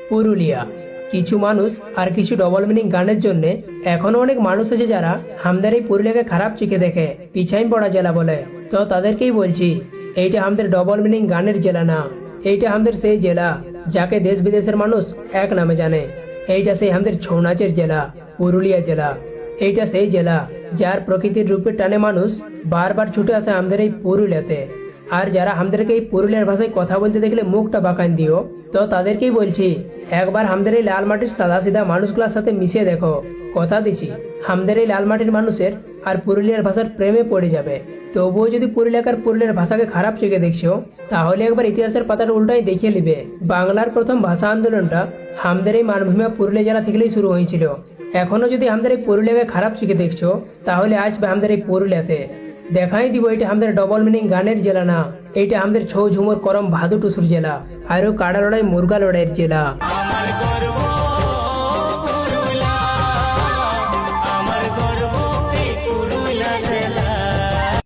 পুরুলিয়া। কিছু মানুষ আর কিছু ডবল মিনিং গানের জন্য এখনো অনেক মানুষ আছে যারা আমাদের এই পুরুলিয়াকে খারাপ চোখে দেখে, পিছাইন পড়া জেলা বলে। তো তাদেরকেই বলছি, এইটা আমাদের ডবল মিনিং গানের জেলা না, এইটা আমাদের সেই জেলা যাকে দেশ বিদেশের মানুষ এক নামে জানে। এইটা সেই আমাদের ছৌ নাচের জেলা, পুরুলিয়া জেলা। এইটা সেই জেলা যার প্রকৃতির রূপে টানে মানুষ বারবার ছুটে আসে আমাদের এই পুরুলিয়াতে। আর যারা আমাদেরকে এই পুরুলিয়ার ভাষায় কথা বলতে দেখলে মুখটা বাঁকান দিও, তো তাদেরকেই বলছি, একবার আমাদের এই লাল মাটির সাদা সিধা মানুষগুলোর সাথে মিশিয়ে দেখো। কথা দিচ্ছি, আমাদের এই লাল মাটির মানুষের আর পুরুলিয়ার ভাষার প্রেমে পড়ে যাবে। তবুও যদি পুরুলিয়ার ভাষাকে খারাপ চোখে দেখছো, তাহলে একবার ইতিহাসের পাতাটা উল্টাই দেখিয়ে নিবে। বাংলার প্রথম ভাষা আন্দোলনটা আমাদের এই মানভূমা পুরুলিয়া জেলা থেকেই শুরু হয়েছিল। এখনো যদি আমাদের এই পুরুলিয়াকে খারাপ চোখে দেখছো, তাহলে আসবে আমাদের এই পুরুলিয়াতে। দেখাই দিব এটা আমাদের ডবল মিনিং গানের জেলা না, এইটা আমাদের ছৌ ঝুমুর করম ভাদু টুসুর জেলা, আরো কাড়া লড়াই মুরগা লড়াইয়ের জেলা।